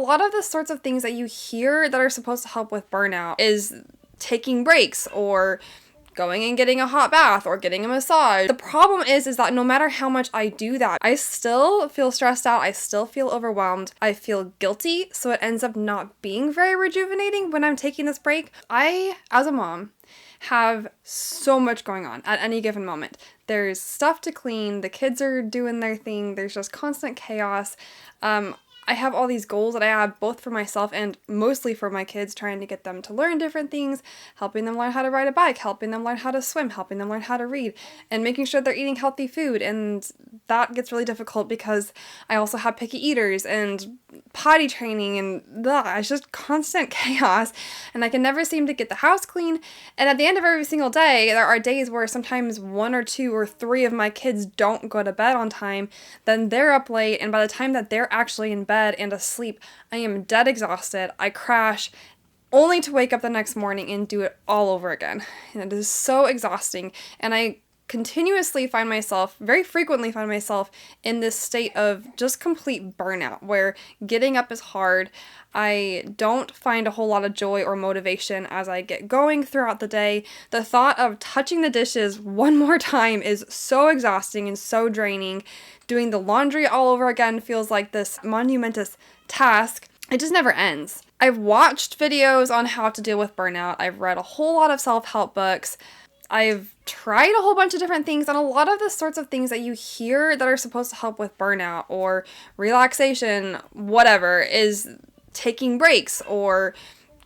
lot of the sorts of things that you hear that are supposed to help with burnout is taking breaks or going and getting a hot bath or getting a massage. The problem is that no matter how much I do that, I still feel stressed out. I still feel overwhelmed. I feel guilty. So it ends up not being very rejuvenating when I'm taking this break. I, as a mom, have so much going on at any given moment. There's stuff to clean. The kids are doing their thing. There's just constant chaos. I have all these goals that I have both for myself and mostly for my kids, trying to get them to learn different things, helping them learn how to ride a bike, helping them learn how to swim, helping them learn how to read, and making sure they're eating healthy food. And that gets really difficult because I also have picky eaters and potty training and it's just constant chaos, and I can never seem to get the house clean. And at the end of every single day, there are days where sometimes 1 or 2 or 3 of my kids don't go to bed on time. Then they're up late, and by the time that they're actually in bed and asleep, I am dead exhausted. I crash, only to wake up the next morning and do it all over again. And it is so exhausting, and I very frequently find myself in this state of just complete burnout, where getting up is hard. I don't find a whole lot of joy or motivation as I get going throughout the day. The thought of touching the dishes one more time is so exhausting and so draining. Doing the laundry all over again feels like this monumentous task. It just never ends. I've watched videos on how to deal with burnout. I've read a whole lot of self-help books. I've tried a whole bunch of different things, and a lot of the sorts of things that you hear that are supposed to help with burnout or relaxation, whatever, is taking breaks or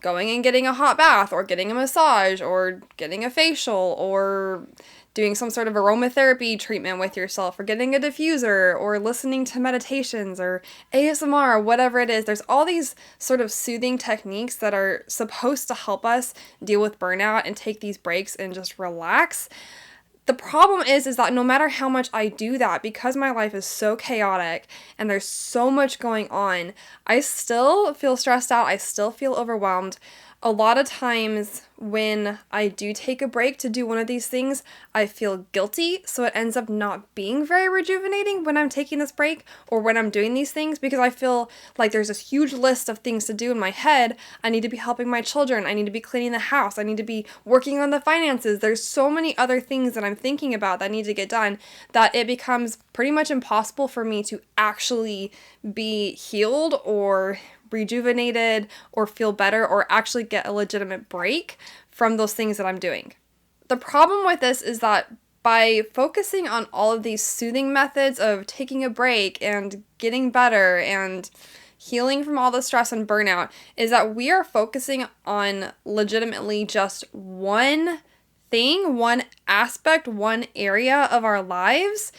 going and getting a hot bath or getting a massage or getting a facial or doing some sort of aromatherapy treatment with yourself or getting a diffuser or listening to meditations or ASMR or whatever it is. There's all these sort of soothing techniques that are supposed to help us deal with burnout and take these breaks and just relax. The problem is that no matter how much I do that, because my life is so chaotic and there's so much going on, I still feel stressed out. I still feel overwhelmed. A lot of times when I do take a break to do one of these things, I feel guilty, so it ends up not being very rejuvenating when I'm taking this break or when I'm doing these things, because I feel like there's this huge list of things to do in my head. I need to be helping my children, I need to be cleaning the house, I need to be working on the finances. There's so many other things that I'm thinking about that need to get done that it becomes pretty much impossible for me to actually be healed or rejuvenated or feel better or actually get a legitimate break from those things that I'm doing. The problem with this is that by focusing on all of these soothing methods of taking a break and getting better and healing from all the stress and burnout, is that we are focusing on legitimately just one thing, one aspect, one area of our lives,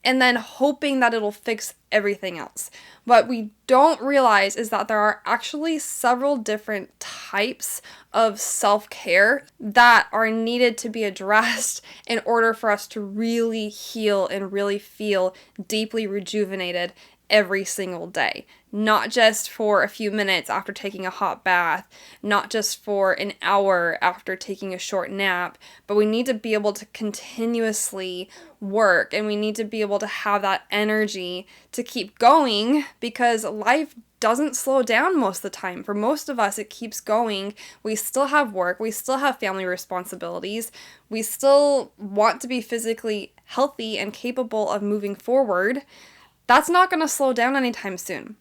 and then hoping that it'll fix everything else. What we don't realize is that there are actually several different types of self-care that are needed to be addressed in order for us to really heal and really feel deeply rejuvenated every single day. Not just for a few minutes after taking a hot bath, not just for an hour after taking a short nap, but we need to be able to continuously work, and we need to be able to have that energy to keep going, because life doesn't slow down most of the time. For most of us, it keeps going. We still have work, we still have family responsibilities, we still want to be physically healthy and capable of moving forward. That's not going to slow down anytime soon.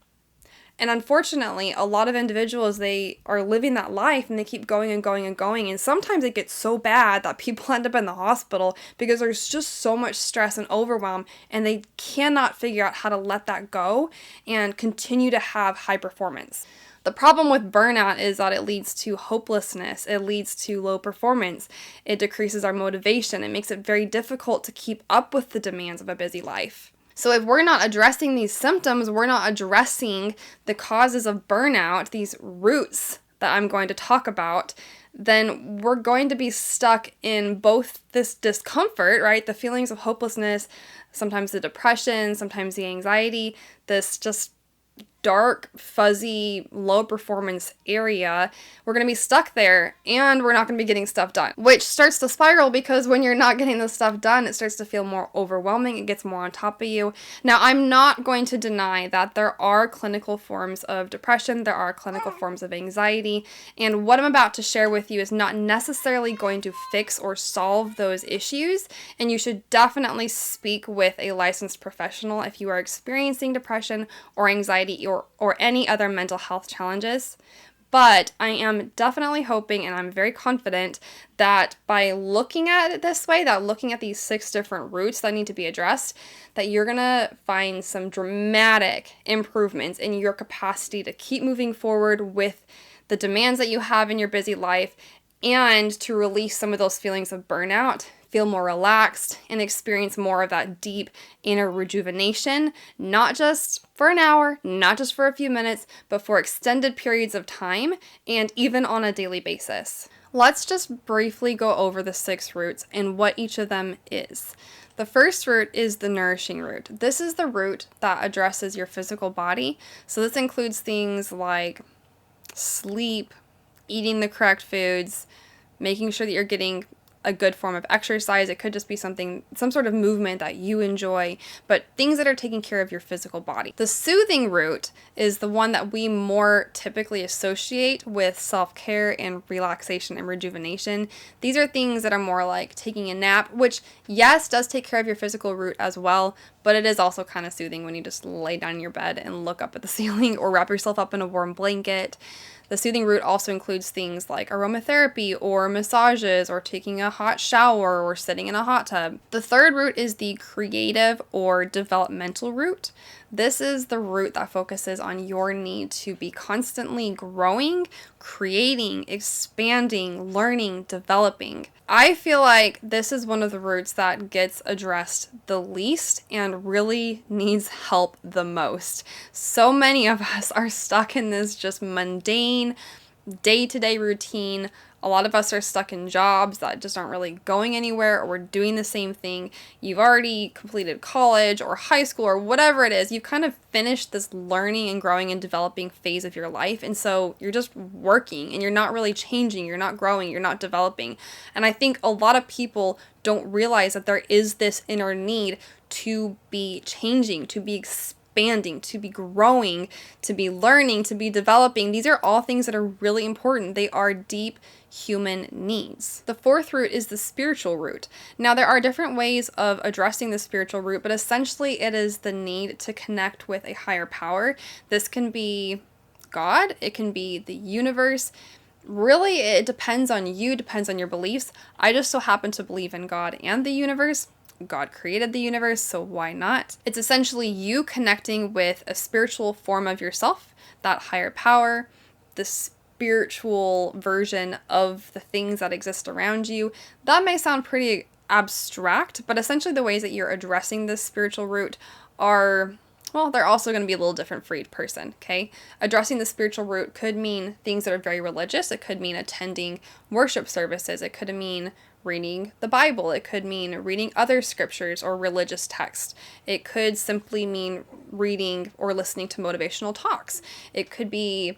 And unfortunately, a lot of individuals, they are living that life and they keep going and going and going. And sometimes it gets so bad that people end up in the hospital because there's just so much stress and overwhelm, and they cannot figure out how to let that go and continue to have high performance. The problem with burnout is that it leads to hopelessness, it leads to low performance, it decreases our motivation, it makes it very difficult to keep up with the demands of a busy life. So if we're not addressing these symptoms, we're not addressing the causes of burnout, these roots that I'm going to talk about, then we're going to be stuck in both this discomfort, right? The feelings of hopelessness, sometimes the depression, sometimes the anxiety, this just dark, fuzzy, low performance area. We're going to be stuck there and we're not going to be getting stuff done, which starts to spiral because when you're not getting the stuff done, it starts to feel more overwhelming. It gets more on top of you. Now, I'm not going to deny that there are clinical forms of depression. There are clinical forms of anxiety. And what I'm about to share with you is not necessarily going to fix or solve those issues. And you should definitely speak with a licensed professional if you are experiencing depression or anxiety or any other mental health challenges. But I am definitely hoping, and I'm very confident, that by looking at it this way, that looking at these 6 different roots that need to be addressed, that you're going to find some dramatic improvements in your capacity to keep moving forward with the demands that you have in your busy life and to release some of those feelings of burnout, feel more relaxed, and experience more of that deep inner rejuvenation, not just for an hour, not just for a few minutes, but for extended periods of time and even on a daily basis. Let's just briefly go over the 6 roots and what each of them is. The first root is the nourishing root. This is the root that addresses your physical body. So this includes things like sleep, eating the correct foods, making sure that you're getting a good form of exercise. It could just be some sort of movement that you enjoy, but things that are taking care of your physical body. The soothing root is the one that we more typically associate with self-care and relaxation and rejuvenation. These are things that are more like taking a nap, which yes, does take care of your physical root as well, but it is also kind of soothing when you just lay down in your bed and look up at the ceiling or wrap yourself up in a warm blanket. The soothing root also includes things like aromatherapy or massages or taking a hot shower or sitting in a hot tub. The third root is the creative or developmental root. This is the root that focuses on your need to be constantly growing, creating, expanding, learning, developing. I feel like this is one of the roots that gets addressed the least and really needs help the most. So many of us are stuck in this just mundane, day-to-day routine. A lot of us are stuck in jobs that just aren't really going anywhere, or we're doing the same thing. You've already completed college or high school or whatever it is. You've kind of finished this learning and growing and developing phase of your life. And so you're just working and you're not really changing. You're not growing. You're not developing. And I think a lot of people don't realize that there is this inner need to be changing, to be expanding, to be growing, to be learning, to be developing. These are all things that are really important. They are deep human needs. The fourth root is the spiritual root. Now, there are different ways of addressing the spiritual root, but essentially it is the need to connect with a higher power. This can be God, it can be the universe. Really, it depends on you, depends on your beliefs. I just so happen to believe in God and the universe. God created the universe, so why not? It's essentially you connecting with a spiritual form of yourself, that higher power, the spiritual version of the things that exist around you. That may sound pretty abstract, but essentially the ways that you're addressing this spiritual root are, well, they're also going to be a little different for each person, okay? Addressing the spiritual root could mean things that are very religious. It could mean attending worship services. It could mean reading the Bible. It could mean reading other scriptures or religious texts. It could simply mean reading or listening to motivational talks. It could be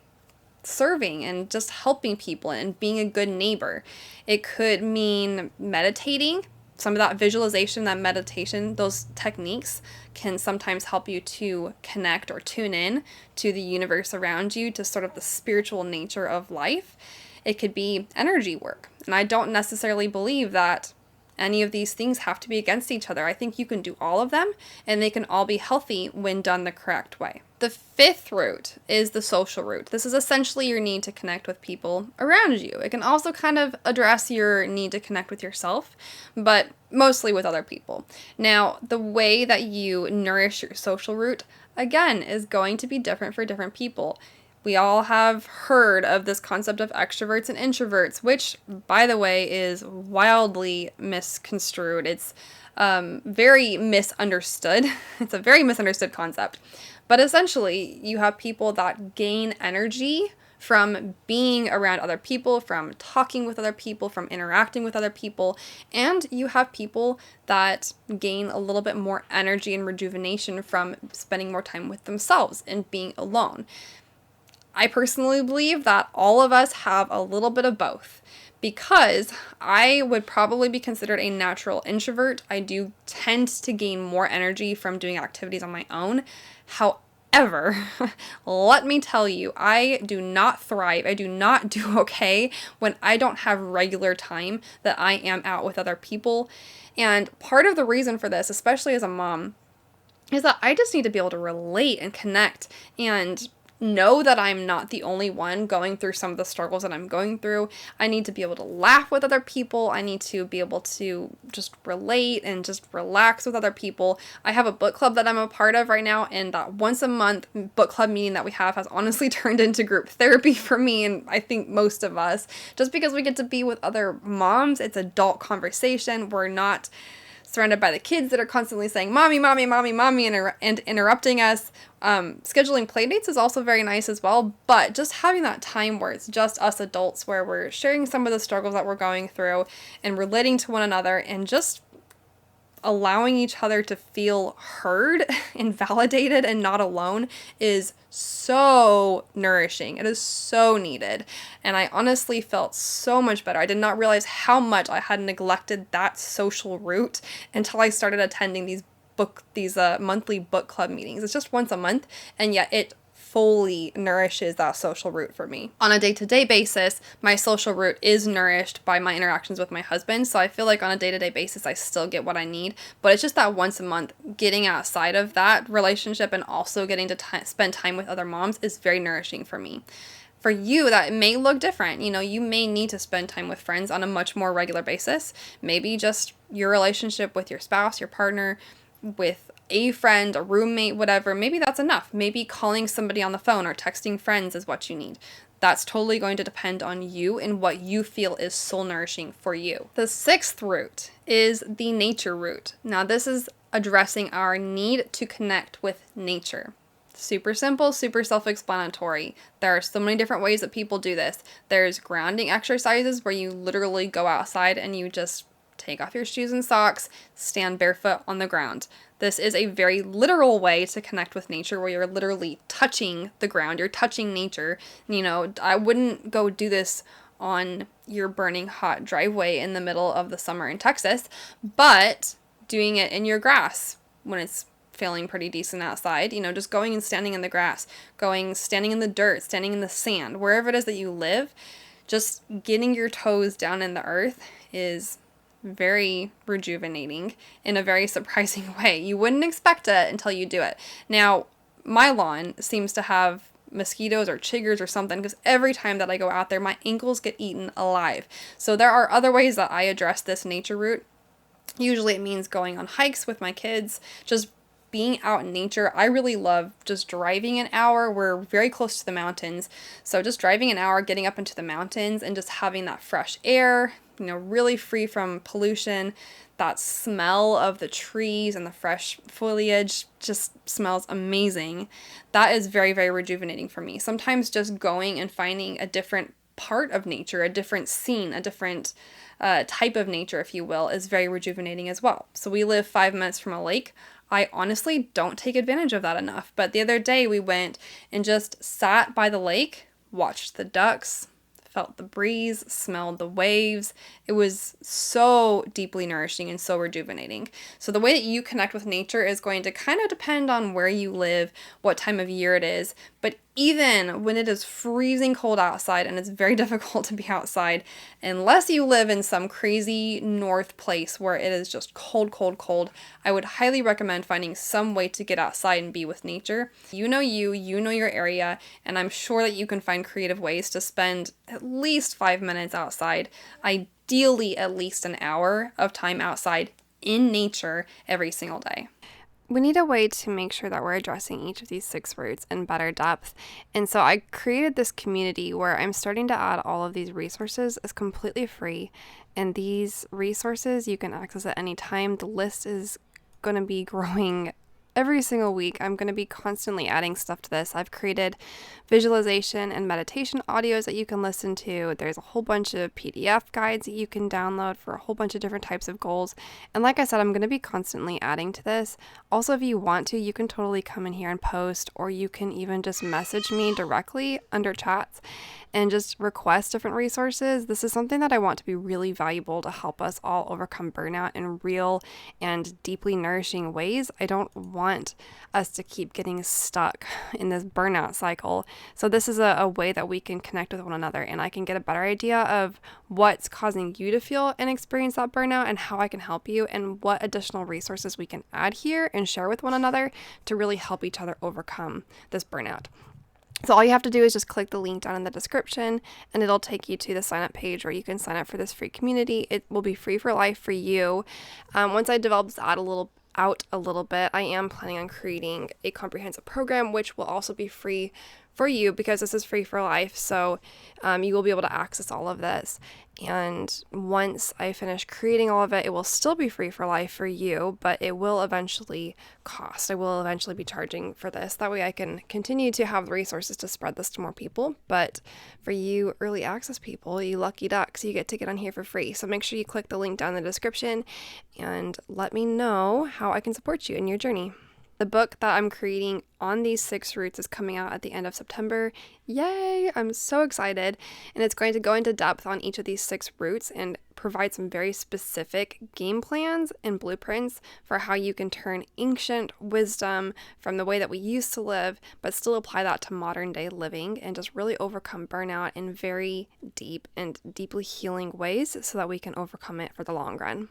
serving and just helping people and being a good neighbor. It could mean meditating. Some of that visualization, that meditation, those techniques can sometimes help you to connect or tune in to the universe around you, to sort of the spiritual nature of life. It could be energy work. And I don't necessarily believe that any of these things have to be against each other. I think you can do all of them and they can all be healthy when done the correct way. The fifth root is the social root. This is essentially your need to connect with people around you. It can also kind of address your need to connect with yourself, but mostly with other people. Now, the way that you nourish your social root, again, is going to be different for different people. We all have heard of this concept of extroverts and introverts, which, by the way, is wildly misconstrued. It's very misunderstood. It's a very misunderstood concept. But essentially, you have people that gain energy from being around other people, from talking with other people, from interacting with other people. And you have people that gain a little bit more energy and rejuvenation from spending more time with themselves and being alone. I personally believe that all of us have a little bit of both, because I would probably be considered a natural introvert. I do tend to gain more energy from doing activities on my own. However, let me tell you, I do not thrive. I do not do okay when I don't have regular time that I am out with other people. And part of the reason for this, especially as a mom, is that I just need to be able to relate and connect and know that I'm not the only one going through some of the struggles that I'm going through. I need to be able to laugh with other people. I need to be able to just relate and just relax with other people. I have a book club that I'm a part of right now, and that once a month book club meeting that we have has honestly turned into group therapy for me, and I think most of us, just because we get to be with other moms. It's adult conversation. We're not surrounded by the kids that are constantly saying, "Mommy, mommy, mommy, mommy," and interrupting us. Scheduling playdates is also very nice as well, but just having that time where it's just us adults, where we're sharing some of the struggles that we're going through and relating to one another and just allowing each other to feel heard and validated and not alone, is so nourishing. It is so needed. And I honestly felt so much better. I did not realize how much I had neglected that social route until I started attending these monthly book club meetings. It's just once a month, and yet it fully nourishes that social route for me. On a day-to-day basis, my social route is nourished by my interactions with my husband, so I feel like on a day-to-day basis I still get what I need, but it's just that once a month, getting outside of that relationship and also getting to spend time with other moms is very nourishing for me. For you, that may look different. You may need to spend time with friends on a much more regular basis. Maybe just your relationship with your spouse, your partner, with a friend, a roommate, whatever, maybe that's enough. Maybe calling somebody on the phone or texting friends is what you need. That's totally going to depend on you and what you feel is soul nourishing for you. The sixth route is the nature route. Now, this is addressing our need to connect with nature. Super simple, super self-explanatory. There are so many different ways that people do this. There's grounding exercises where you literally go outside and you just take off your shoes and socks, stand barefoot on the ground. This is a very literal way to connect with nature, where you're literally touching the ground, you're touching nature. I wouldn't go do this on your burning hot driveway in the middle of the summer in Texas, but doing it in your grass when it's feeling pretty decent outside, just going and standing in the grass, standing in the dirt, standing in the sand, wherever it is that you live, just getting your toes down in the earth is very rejuvenating in a very surprising way. You wouldn't expect it until you do it. Now, my lawn seems to have mosquitoes or chiggers or something, because every time that I go out there, my ankles get eaten alive. So there are other ways that I address this nature route. Usually it means going on hikes with my kids, just being out in nature. I really love just driving an hour. We're very close to the mountains, so just driving an hour, getting up into the mountains and just having that fresh air, really free from pollution. That smell of the trees and the fresh foliage just smells amazing. That is very, very rejuvenating for me. Sometimes just going and finding a different part of nature, a different scene, a different type of nature, if you will, is very rejuvenating as well. So we live 5 minutes from a lake. I honestly don't take advantage of that enough. But the other day we went and just sat by the lake, watched the ducks, felt the breeze, smelled the waves. It was so deeply nourishing and so rejuvenating. So the way that you connect with nature is going to kind of depend on where you live, what time of year it is. But even when it is freezing cold outside and it's very difficult to be outside, unless you live in some crazy north place where it is just cold, cold, cold, I would highly recommend finding some way to get outside and be with nature. You know your area, and I'm sure that you can find creative ways to spend at least 5 minutes outside, ideally at least an hour of time outside in nature every single day. We need a way to make sure that we're addressing each of these 6 roots in better depth. And so I created this community where I'm starting to add all of these resources as completely free. And these resources you can access at any time. The list is going to be growing Every single week, I'm going to be constantly adding stuff to this. I've created visualization and meditation audios that you can listen to. There's a whole bunch of PDF guides that you can download for a whole bunch of different types of goals. And like I said, I'm going to be constantly adding to this. Also, if you want to, you can totally come in here and post, or you can even just message me directly under chats and just request different resources. This is something that I want to be really valuable to help us all overcome burnout in real and deeply nourishing ways. I don't want us to keep getting stuck in this burnout cycle. So this is a way that we can connect with one another, and I can get a better idea of what's causing you to feel and experience that burnout and how I can help you, and what additional resources we can add here and share with one another to really help each other overcome this burnout. So all you have to do is just click the link down in the description, and it'll take you to the sign up page where you can sign up for this free community. It will be free for life for you. Once I develop this out a little bit, I am planning on creating a comprehensive program, which will also be free for you because this is free for life. So you will be able to access all of this. And once I finish creating all of it, it will still be free for life for you, but it will eventually cost. I will eventually be charging for this. That way I can continue to have the resources to spread this to more people. But for you early access people, you lucky ducks, you get to get on here for free. So make sure you click the link down in the description and let me know how I can support you in your journey. The book that I'm creating on these 6 roots is coming out at the end of September. Yay! I'm so excited. And it's going to go into depth on each of these 6 roots and provide some very specific game plans and blueprints for how you can turn ancient wisdom from the way that we used to live, but still apply that to modern day living and just really overcome burnout in very deep and deeply healing ways so that we can overcome it for the long run.